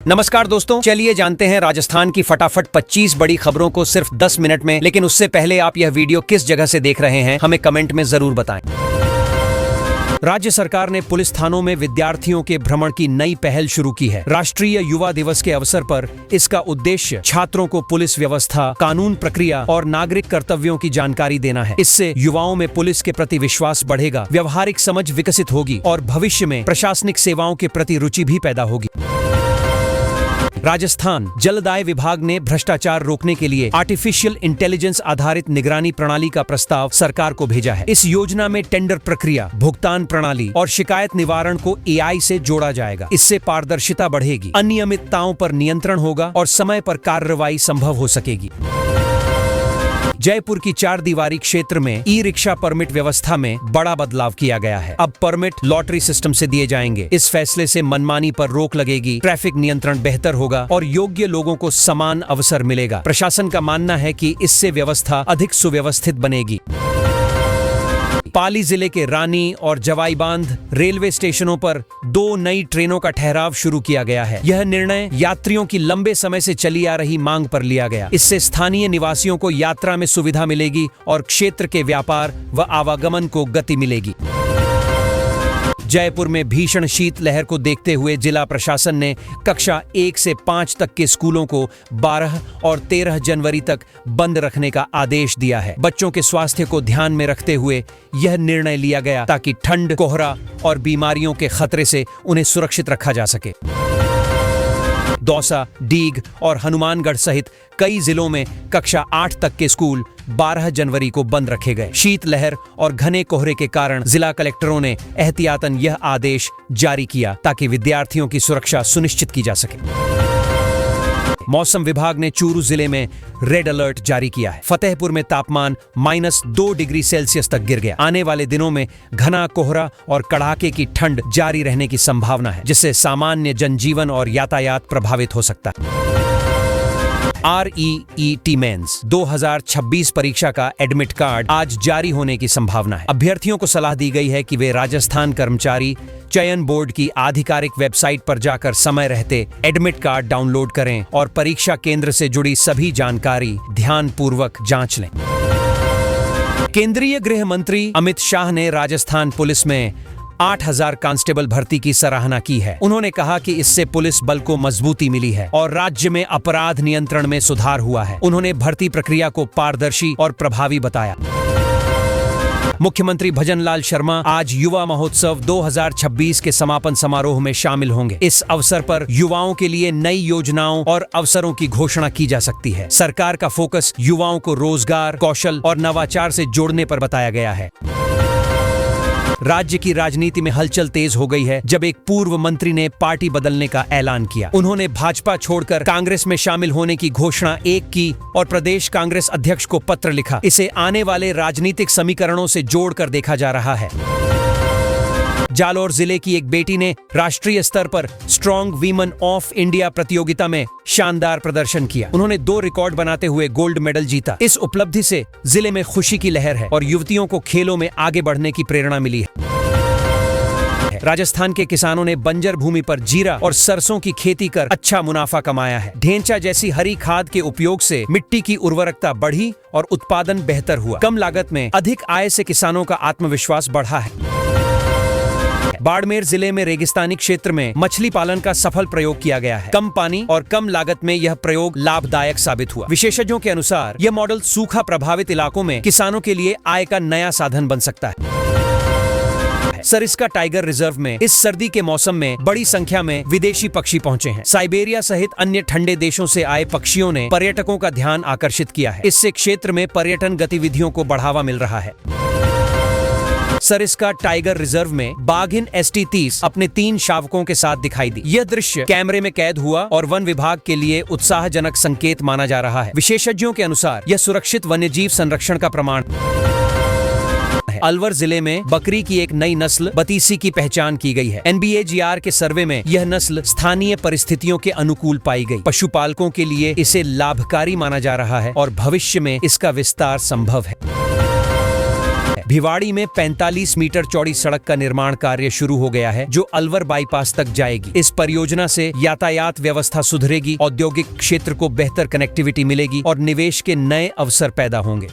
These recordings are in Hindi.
नमस्कार दोस्तों, चलिए जानते हैं राजस्थान की फटाफट 25 बड़ी खबरों को सिर्फ 10 मिनट में। लेकिन उससे पहले आप यह वीडियो किस जगह से देख रहे हैं हमें कमेंट में जरूर बताएं। राज्य सरकार ने पुलिस थानों में विद्यार्थियों के भ्रमण की नई पहल शुरू की है। राष्ट्रीय युवा दिवस के अवसर पर इसका उद्देश्य छात्रों को पुलिस व्यवस्था, कानून प्रक्रिया और नागरिक कर्तव्यों की जानकारी देना है। इससे युवाओं में पुलिस के प्रति विश्वास बढ़ेगा, व्यवहारिक समझ विकसित होगी और भविष्य में प्रशासनिक सेवाओं के प्रति रुचि भी पैदा होगी। राजस्थान जलदाय विभाग ने भ्रष्टाचार रोकने के लिए आर्टिफिशियल इंटेलिजेंस आधारित निगरानी प्रणाली का प्रस्ताव सरकार को भेजा है। इस योजना में टेंडर प्रक्रिया, भुगतान प्रणाली और शिकायत निवारण को AI से जोड़ा जाएगा। इससे पारदर्शिता बढ़ेगी, अनियमितताओं पर नियंत्रण होगा और समय पर कार्रवाई संभव हो सकेगी। जयपुर की 4 दीवारी क्षेत्र में ई-रिक्शा परमिट व्यवस्था में बड़ा बदलाव किया गया है। अब परमिट लॉटरी सिस्टम से दिए जाएंगे। इस फैसले से मनमानी पर रोक लगेगी, ट्रैफिक नियंत्रण बेहतर होगा और योग्य लोगों को समान अवसर मिलेगा। प्रशासन का मानना है कि इससे व्यवस्था अधिक सुव्यवस्थित बनेगी। पाली जिले के रानी और जवाईबांध रेलवे स्टेशनों पर 2 नई ट्रेनों का ठहराव शुरू किया गया है। यह निर्णय यात्रियों की लंबे समय से चली आ रही मांग पर लिया गया। इससे स्थानीय निवासियों को यात्रा में सुविधा मिलेगी और क्षेत्र के व्यापार व आवागमन को गति मिलेगी। जयपुर में भीषण शीतलहर को देखते हुए जिला प्रशासन ने कक्षा 1 से 5 तक के स्कूलों को 12 और 13 जनवरी तक बंद रखने का आदेश दिया है। बच्चों के स्वास्थ्य को ध्यान में रखते हुए यह निर्णय लिया गया ताकि ठंड, कोहरा और बीमारियों के खतरे से उन्हें सुरक्षित रखा जा सके। दौसा, डीग और हनुमानगढ़ सहित कई जिलों में कक्षा 8 तक के स्कूल 12 जनवरी को बंद रखे गए। शीतलहर और घने कोहरे के कारण जिला कलेक्टरों ने एहतियातन यह आदेश जारी किया ताकि विद्यार्थियों की सुरक्षा सुनिश्चित की जा सके। मौसम विभाग ने चूरू जिले में रेड अलर्ट जारी किया है। फतेहपुर में तापमान -2 डिग्री सेल्सियस तक गिर गया। आने वाले दिनों में घना कोहरा और कड़ाके की ठंड जारी रहने की संभावना है, जिससे सामान्य जनजीवन और यातायात प्रभावित हो सकता है। REET मेंस 2026 परीक्षा का एडमिट कार्ड आज जारी होने की संभावना है। अभ्यर्थियों को सलाह दी गई है कि वे राजस्थान कर्मचारी चयन बोर्ड की आधिकारिक वेबसाइट पर जाकर समय रहते एडमिट कार्ड डाउनलोड करें और परीक्षा केंद्र से जुड़ी सभी जानकारी ध्यानपूर्वक जांच लें। केंद्रीय गृह मंत्री अमित शाह ने राजस्थान पुलिस में 8000 कांस्टेबल भर्ती की सराहना की है। उन्होंने कहा कि इससे पुलिस बल को मजबूती मिली है और राज्य में अपराध नियंत्रण में सुधार हुआ है। उन्होंने भर्ती प्रक्रिया को पारदर्शी और प्रभावी बताया। मुख्यमंत्री भजनलाल शर्मा आज युवा महोत्सव 2026 के समापन समारोह में शामिल होंगे। इस अवसर पर युवाओं के लिए नई योजनाओं और अवसरों की घोषणा की जा सकती है। सरकार का फोकस युवाओं को रोजगार, कौशल और नवाचार से जोड़ने पर बताया गया है। राज्य की राजनीति में हलचल तेज हो गई है जब एक पूर्व मंत्री ने पार्टी बदलने का ऐलान किया। उन्होंने भाजपा छोड़कर कांग्रेस में शामिल होने की घोषणा की और प्रदेश कांग्रेस अध्यक्ष को पत्र लिखा। इसे आने वाले राजनीतिक समीकरणों से जोड़कर देखा जा रहा है। जालौर जिले की एक बेटी ने राष्ट्रीय स्तर पर स्ट्रॉन्ग वीमन ऑफ इंडिया प्रतियोगिता में शानदार प्रदर्शन किया। उन्होंने 2 रिकॉर्ड बनाते हुए गोल्ड मेडल जीता। इस उपलब्धि से जिले में खुशी की लहर है और युवतियों को खेलों में आगे बढ़ने की प्रेरणा मिली है। राजस्थान के किसानों ने बंजर भूमि पर जीरा और सरसों की खेती कर अच्छा मुनाफा कमाया है। ढेंचा जैसी हरी खाद के उपयोग से मिट्टी की उर्वरकता बढ़ी और उत्पादन बेहतर हुआ। कम लागत में अधिक आय से किसानों का आत्मविश्वास बढ़ा है। बाड़मेर जिले में रेगिस्तानी क्षेत्र में मछली पालन का सफल प्रयोग किया गया है। कम पानी और कम लागत में यह प्रयोग लाभदायक साबित हुआ। विशेषज्ञों के अनुसार यह मॉडल सूखा प्रभावित इलाकों में किसानों के लिए आय का नया साधन बन सकता है। सरिस्का टाइगर रिजर्व में इस सर्दी के मौसम में बड़ी संख्या में विदेशी पक्षी पहुंचे हैं। साइबेरिया सहित अन्य ठंडे देशों से आए पक्षियों ने पर्यटकों का ध्यान आकर्षित किया है। इससे क्षेत्र में पर्यटन गतिविधियों को बढ़ावा मिल रहा है। सरिस्का टाइगर रिजर्व में बाघिन ST30 अपने 3 शावकों के साथ दिखाई दी। यह दृश्य कैमरे में कैद हुआ और वन विभाग के लिए उत्साहजनक संकेत माना जा रहा है। विशेषज्ञों के अनुसार यह सुरक्षित वन्यजीव संरक्षण का प्रमाण है। अलवर जिले में बकरी की एक नई नस्ल बतीसी की पहचान की गई है। NBAGR के सर्वे में यह नस्ल स्थानीय परिस्थितियों के अनुकूल पाई गई। पशुपालकों के लिए इसे लाभकारी माना जा रहा है और भविष्य में इसका विस्तार संभव है। भिवाड़ी में 45 मीटर चौड़ी सड़क का निर्माण कार्य शुरू हो गया है, जो अलवर बाईपास तक जाएगी। इस परियोजना से यातायात व्यवस्था सुधरेगी, औद्योगिक क्षेत्र को बेहतर कनेक्टिविटी मिलेगी और निवेश के नए अवसर पैदा होंगे।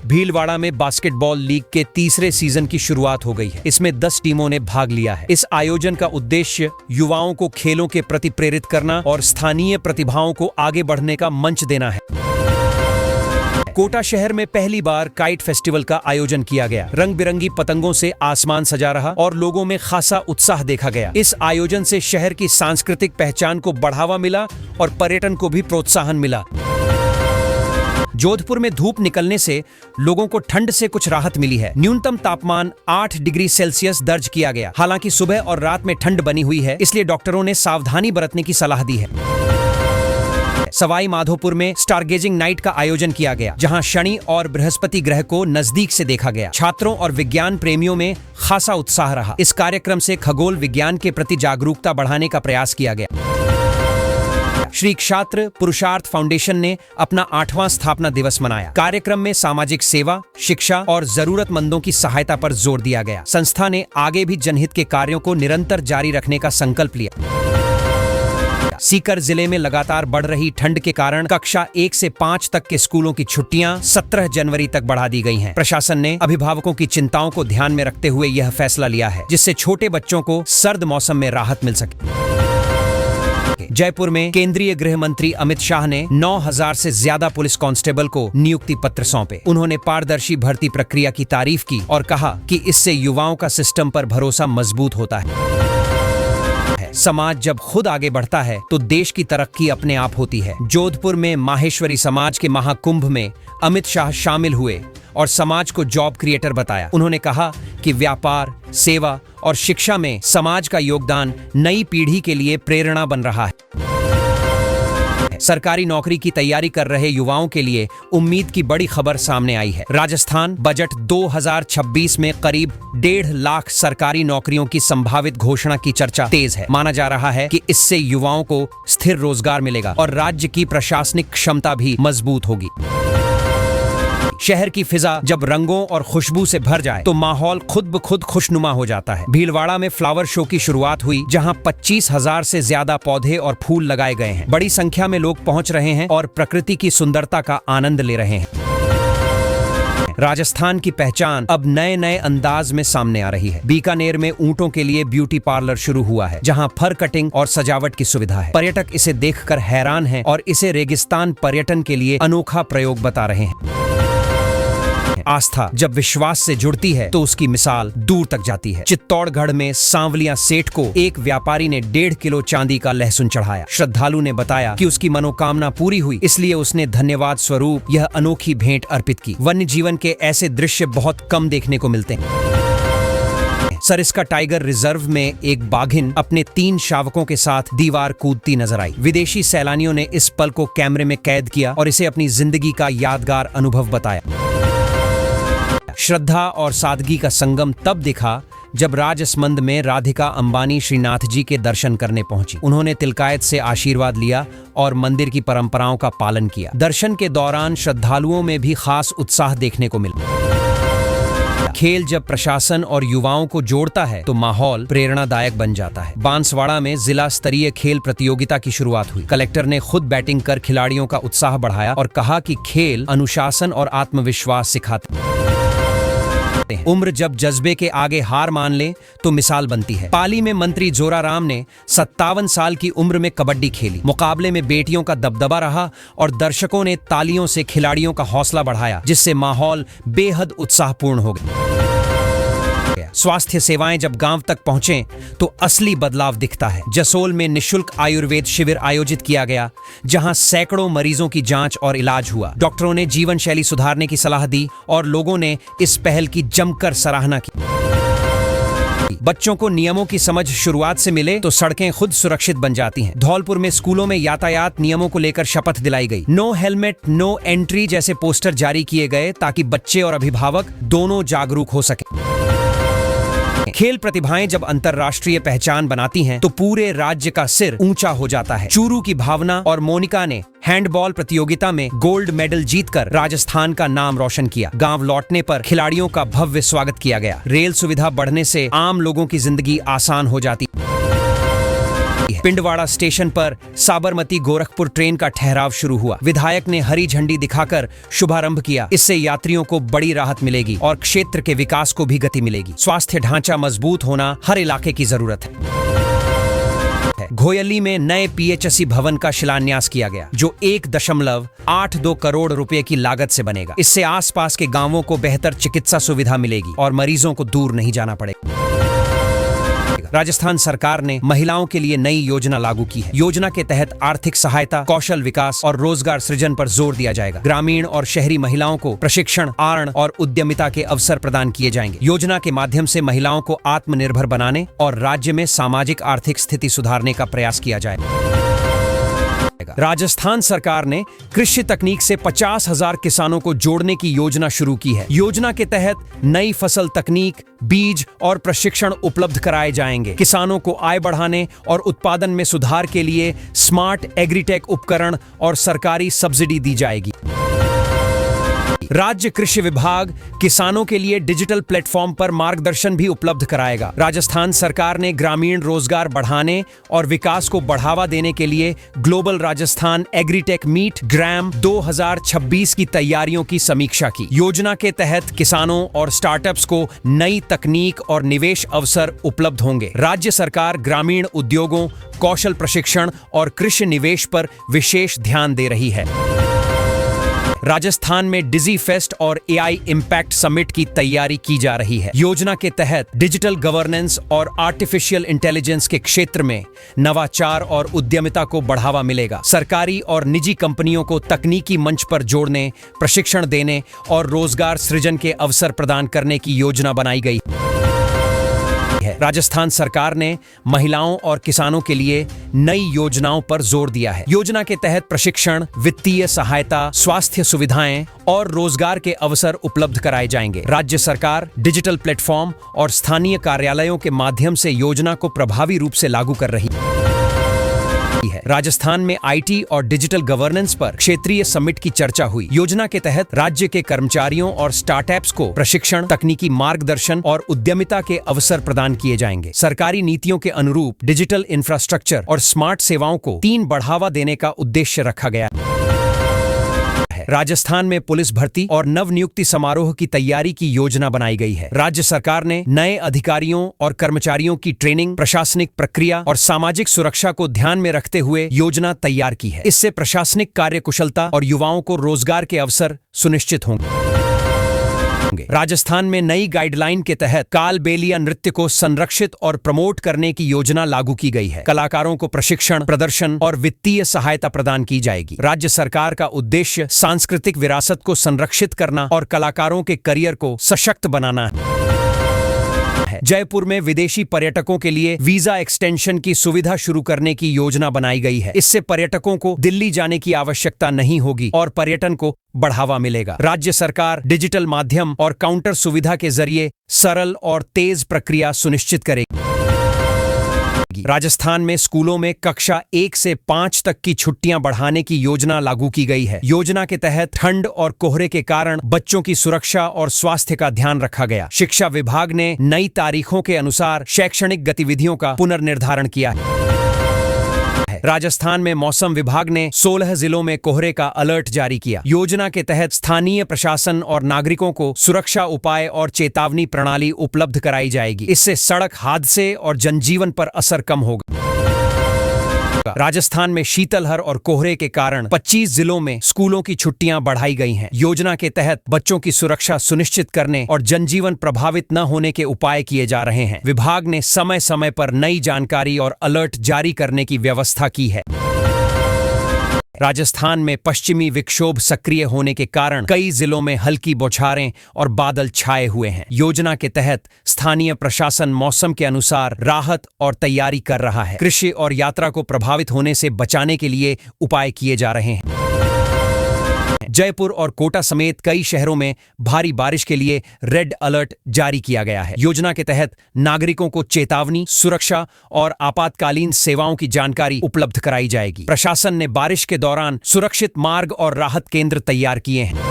भीलवाड़ा में बास्केटबॉल लीग के तीसरे सीजन की शुरुआत हो गई है। इसमें 10 टीमों ने भाग लिया है। इस आयोजन का उद्देश्य युवाओं को खेलों के प्रति प्रेरित करना और स्थानीय प्रतिभाओं को आगे बढ़ने का मंच देना है। कोटा शहर में पहली बार काइट फेस्टिवल का आयोजन किया गया। रंग बिरंगी पतंगों से आसमान सजा रहा और लोगों में खासा उत्साह देखा गया। इस आयोजन से शहर की सांस्कृतिक पहचान को बढ़ावा मिला और पर्यटन को भी प्रोत्साहन मिला। जोधपुर में धूप निकलने से लोगों को ठंड से कुछ राहत मिली है। न्यूनतम तापमान 8 डिग्री सेल्सियस दर्ज किया गया। हालांकि सुबह और रात में ठंड बनी हुई है, इसलिए डॉक्टरों ने सावधानी बरतने की सलाह दी है। सवाई माधोपुर में स्टारगेजिंग नाइट का आयोजन किया गया, जहां शनि और बृहस्पति ग्रह को नजदीक से देखा गया। छात्रों और विज्ञान प्रेमियों में खासा उत्साह रहा। इस कार्यक्रम से खगोल विज्ञान के प्रति जागरूकता बढ़ाने का प्रयास किया गया। श्री क्षात्र पुरुषार्थ फाउंडेशन ने अपना 8वां स्थापना दिवस मनाया। कार्यक्रम में सामाजिक सेवा, शिक्षा और जरूरतमंदों की सहायता पर जोर दिया गया। संस्था ने आगे भी जनहित के कार्यों को निरंतर जारी रखने का संकल्प लिया। सीकर जिले में लगातार बढ़ रही ठंड के कारण कक्षा 1 से 5 तक के स्कूलों की छुट्टियां 17 जनवरी तक बढ़ा दी गई हैं। प्रशासन ने अभिभावकों की चिंताओं को ध्यान में रखते हुए यह फैसला लिया है, जिससे छोटे बच्चों को सर्द मौसम में राहत मिल सके। जयपुर में केंद्रीय गृह मंत्री अमित शाह ने 9000 से ज्यादा पुलिस कांस्टेबल को नियुक्ति पत्र सौंपे। उन्होंने पारदर्शी भर्ती प्रक्रिया की तारीफ की और कहा कि इससे युवाओं का सिस्टम पर भरोसा मजबूत होता है। समाज जब खुद आगे बढ़ता है तो देश की तरक्की अपने आप होती है। जोधपुर में माहेश्वरी समाज के महाकुंभ में अमित शाह शामिल हुए और समाज को जॉब क्रिएटर बताया। उन्होंने कहा कि व्यापार, सेवा और शिक्षा में समाज का योगदान नई पीढ़ी के लिए प्रेरणा बन रहा है। सरकारी नौकरी की तैयारी कर रहे युवाओं के लिए उम्मीद की बड़ी खबर सामने आई है। राजस्थान बजट 2026 में करीब 1.5 लाख सरकारी नौकरियों की संभावित घोषणा की चर्चा तेज है। माना जा रहा है कि इससे युवाओं को स्थिर रोजगार मिलेगा और राज्य की प्रशासनिक क्षमता भी मजबूत होगी। शहर की फिजा जब रंगों और खुशबू से भर जाए तो माहौल खुद ब खुद खुशनुमा हो जाता है। भीलवाड़ा में फ्लावर शो की शुरुआत हुई, जहां 25,000 से ज्यादा पौधे और फूल लगाए गए हैं। बड़ी संख्या में लोग पहुंच रहे हैं और प्रकृति की सुंदरता का आनंद ले रहे हैं। राजस्थान की पहचान अब नए नए अंदाज में सामने आ रही है। बीकानेर में ऊंटों के लिए ब्यूटी पार्लर शुरू हुआ है, जहां फर कटिंग और सजावट की सुविधा है। पर्यटक इसे देखकर हैरान हैं और इसे रेगिस्तान पर्यटन के लिए अनोखा प्रयोग बता रहे हैं। आस्था जब विश्वास से जुड़ती है तो उसकी मिसाल दूर तक जाती है। चित्तौड़गढ़ में सांवलिया सेठ को एक व्यापारी ने 1.5 किलो चांदी का लहसुन चढ़ाया। श्रद्धालु ने बताया कि उसकी मनोकामना पूरी हुई, इसलिए उसने धन्यवाद स्वरूप यह अनोखी भेंट अर्पित की। वन्य जीवन के ऐसे दृश्य बहुत कम देखने को मिलते हैं। सरिस्का टाइगर रिजर्व में एक बाघिन अपने 3 शावकों के साथ दीवार कूदती नजर आई। विदेशी सैलानियों ने इस पल को कैमरे में कैद किया और इसे अपनी जिंदगी का यादगार अनुभव बताया। श्रद्धा और सादगी का संगम तब दिखा जब राजसमंद में राधिका अंबानी श्रीनाथ जी के दर्शन करने पहुंची। उन्होंने तिलकायत से आशीर्वाद लिया और मंदिर की परंपराओं का पालन किया। दर्शन के दौरान श्रद्धालुओं में भी खास उत्साह देखने को मिला। खेल जब प्रशासन और युवाओं को जोड़ता है तो माहौल प्रेरणादायक बन जाता है। बांसवाड़ा में जिला स्तरीय खेल प्रतियोगिता की शुरुआत हुई। कलेक्टर ने खुद बैटिंग कर खिलाड़ियों का उत्साह बढ़ाया और कहा कि खेल अनुशासन और आत्मविश्वास सिखाते हैं। उम्र जब जज्बे के आगे हार मान ले तो मिसाल बनती है। पाली में मंत्री जोराराम ने 57 साल की उम्र में कबड्डी खेली। मुकाबले में बेटियों का दबदबा रहा और दर्शकों ने तालियों से खिलाड़ियों का हौसला बढ़ाया, जिससे माहौल बेहद उत्साहपूर्ण हो गया। स्वास्थ्य सेवाएं जब गांव तक पहुंचे तो असली बदलाव दिखता है। जसोल में निशुल्क आयुर्वेद शिविर आयोजित किया गया, जहां सैकड़ों मरीजों की जांच और इलाज हुआ। डॉक्टरों ने जीवन शैली सुधारने की सलाह दी और लोगों ने इस पहल की जमकर सराहना की। बच्चों को नियमों की समझ शुरुआत से मिले तो सड़कें खुद सुरक्षित बन जाती हैं। धौलपुर में स्कूलों में यातायात नियमों को लेकर शपथ दिलाई गई। नो हेलमेट नो एंट्री जैसे पोस्टर जारी किए गए ताकि बच्चे और अभिभावक दोनों जागरूक हो सके। खेल प्रतिभाएं जब अंतर्राष्ट्रीय पहचान बनाती हैं, तो पूरे राज्य का सिर ऊंचा हो जाता है। चूरू की भावना और मोनिका ने हैंडबॉल प्रतियोगिता में गोल्ड मेडल जीतकर राजस्थान का नाम रोशन किया। गांव लौटने पर खिलाड़ियों का भव्य स्वागत किया गया। रेल सुविधा बढ़ने से आम लोगों की जिंदगी आसान हो जाती। पिंडवाड़ा स्टेशन पर साबरमती गोरखपुर ट्रेन का ठहराव शुरू हुआ। विधायक ने हरी झंडी दिखाकर शुभारंभ किया। इससे यात्रियों को बड़ी राहत मिलेगी और क्षेत्र के विकास को भी गति मिलेगी। स्वास्थ्य ढांचा मजबूत होना हर इलाके की जरूरत है। घोयली में नए पीएचसी भवन का शिलान्यास किया गया, जो 1.82 करोड़ रुपए की लागत से बनेगा। इससे आसपास के गांवों को बेहतर चिकित्सा सुविधा मिलेगी और मरीजों को दूर नहीं जाना पड़ेगा। राजस्थान सरकार ने महिलाओं के लिए नई योजना लागू की है। योजना के तहत आर्थिक सहायता, कौशल विकास और रोजगार सृजन पर जोर दिया जाएगा। ग्रामीण और शहरी महिलाओं को प्रशिक्षण, आरण और उद्यमिता के अवसर प्रदान किए जाएंगे। योजना के माध्यम से महिलाओं को आत्मनिर्भर बनाने और राज्य में सामाजिक आर्थिक स्थिति सुधारने का प्रयास किया जाएगा। राजस्थान सरकार ने कृषि तकनीक से 50,000 किसानों को जोड़ने की योजना शुरू की है। योजना के तहत नई फसल तकनीक, बीज और प्रशिक्षण उपलब्ध कराए जाएंगे। किसानों को आय बढ़ाने और उत्पादन में सुधार के लिए स्मार्ट एग्रीटेक उपकरण और सरकारी सब्सिडी दी जाएगी। राज्य कृषि विभाग किसानों के लिए डिजिटल प्लेटफॉर्म पर मार्गदर्शन भी उपलब्ध कराएगा। राजस्थान सरकार ने ग्रामीण रोजगार बढ़ाने और विकास को बढ़ावा देने के लिए ग्लोबल राजस्थान एग्रीटेक मीट ग्राम 2026 की तैयारियों की समीक्षा की। योजना के तहत किसानों और स्टार्टअप्स को नई तकनीक और निवेश अवसर उपलब्ध होंगे। राज्य सरकार ग्रामीण उद्योगों, कौशल प्रशिक्षण और कृषि निवेश पर विशेष ध्यान दे रही है। राजस्थान में डिजी फेस्ट और एआई इम्पैक्ट समिट की तैयारी की जा रही है। योजना के तहत डिजिटल गवर्नेंस और आर्टिफिशियल इंटेलिजेंस के क्षेत्र में नवाचार और उद्यमिता को बढ़ावा मिलेगा। सरकारी और निजी कंपनियों को तकनीकी मंच पर जोड़ने, प्रशिक्षण देने और रोजगार सृजन के अवसर प्रदान करने की योजना बनाई गई है। राजस्थान सरकार ने महिलाओं और किसानों के लिए नई योजनाओं पर जोर दिया है। योजना के तहत प्रशिक्षण, वित्तीय सहायता, स्वास्थ्य सुविधाएं और रोजगार के अवसर उपलब्ध कराए जाएंगे। राज्य सरकार डिजिटल प्लेटफॉर्म और स्थानीय कार्यालयों के माध्यम से योजना को प्रभावी रूप से लागू कर रही है। राजस्थान में आईटी और डिजिटल गवर्नेंस पर क्षेत्रीय समिट की चर्चा हुई। योजना के तहत राज्य के कर्मचारियों और स्टार्टअप्स को प्रशिक्षण, तकनीकी मार्गदर्शन और उद्यमिता के अवसर प्रदान किए जाएंगे। सरकारी नीतियों के अनुरूप डिजिटल इंफ्रास्ट्रक्चर और स्मार्ट सेवाओं को बढ़ावा देने का उद्देश्य रखा गया है। राजस्थान में पुलिस भर्ती और नवनियुक्ति समारोह की तैयारी की योजना बनाई गई है। राज्य सरकार ने नए अधिकारियों और कर्मचारियों की ट्रेनिंग, प्रशासनिक प्रक्रिया और सामाजिक सुरक्षा को ध्यान में रखते हुए योजना तैयार की है। इससे प्रशासनिक कार्यकुशलता और युवाओं को रोजगार के अवसर सुनिश्चित होंगे। राजस्थान में नई गाइडलाइन के तहत कालबेलिया नृत्य को संरक्षित और प्रमोट करने की योजना लागू की गई है। कलाकारों को प्रशिक्षण, प्रदर्शन और वित्तीय सहायता प्रदान की जाएगी। राज्य सरकार का उद्देश्य सांस्कृतिक विरासत को संरक्षित करना और कलाकारों के करियर को सशक्त बनाना है। जयपुर में विदेशी पर्यटकों के लिए वीजा एक्सटेंशन की सुविधा शुरू करने की योजना बनाई गई है। इससे पर्यटकों को दिल्ली जाने की आवश्यकता नहीं होगी और पर्यटन को बढ़ावा मिलेगा। राज्य सरकार डिजिटल माध्यम और काउंटर सुविधा के जरिए सरल और तेज प्रक्रिया सुनिश्चित करेगी। राजस्थान में स्कूलों में कक्षा 1 से 5 तक की छुट्टियां बढ़ाने की योजना लागू की गई है। योजना के तहत ठंड और कोहरे के कारण बच्चों की सुरक्षा और स्वास्थ्य का ध्यान रखा गया। शिक्षा विभाग ने नई तारीखों के अनुसार शैक्षणिक गतिविधियों का पुनर्निर्धारण किया है। राजस्थान में मौसम विभाग ने 16 जिलों में कोहरे का अलर्ट जारी किया। योजना के तहत स्थानीय प्रशासन और नागरिकों को सुरक्षा उपाय और चेतावनी प्रणाली उपलब्ध कराई जाएगी। इससे सड़क हादसे और जनजीवन पर असर कम होगा। राजस्थान में शीतलहर और कोहरे के कारण 25 जिलों में स्कूलों की छुट्टियां बढ़ाई गई हैं। योजना के तहत बच्चों की सुरक्षा सुनिश्चित करने और जनजीवन प्रभावित न होने के उपाय किए जा रहे हैं। विभाग ने समय समय पर नई जानकारी और अलर्ट जारी करने की व्यवस्था की है। राजस्थान में पश्चिमी विक्षोभ सक्रिय होने के कारण कई जिलों में हल्की बौछारें और बादल छाए हुए हैं। योजना के तहत स्थानीय प्रशासन मौसम के अनुसार राहत और तैयारी कर रहा है। कृषि और यात्रा को प्रभावित होने से बचाने के लिए उपाय किए जा रहे हैं। जयपुर और कोटा समेत कई शहरों में भारी बारिश के लिए रेड अलर्ट जारी किया गया है। योजना के तहत नागरिकों को चेतावनी, सुरक्षा और आपातकालीन सेवाओं की जानकारी उपलब्ध कराई जाएगी। प्रशासन ने बारिश के दौरान सुरक्षित मार्ग और राहत केंद्र तैयार किए हैं।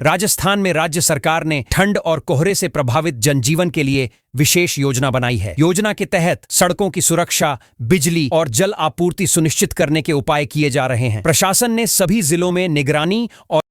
राजस्थान में राज्य सरकार ने ठंड और कोहरे से प्रभावित जनजीवन के लिए विशेष योजना बनाई है। योजना के तहत सड़कों की सुरक्षा, बिजली और जल आपूर्ति सुनिश्चित करने के उपाय किए जा रहे हैं। प्रशासन ने सभी जिलों में निगरानी और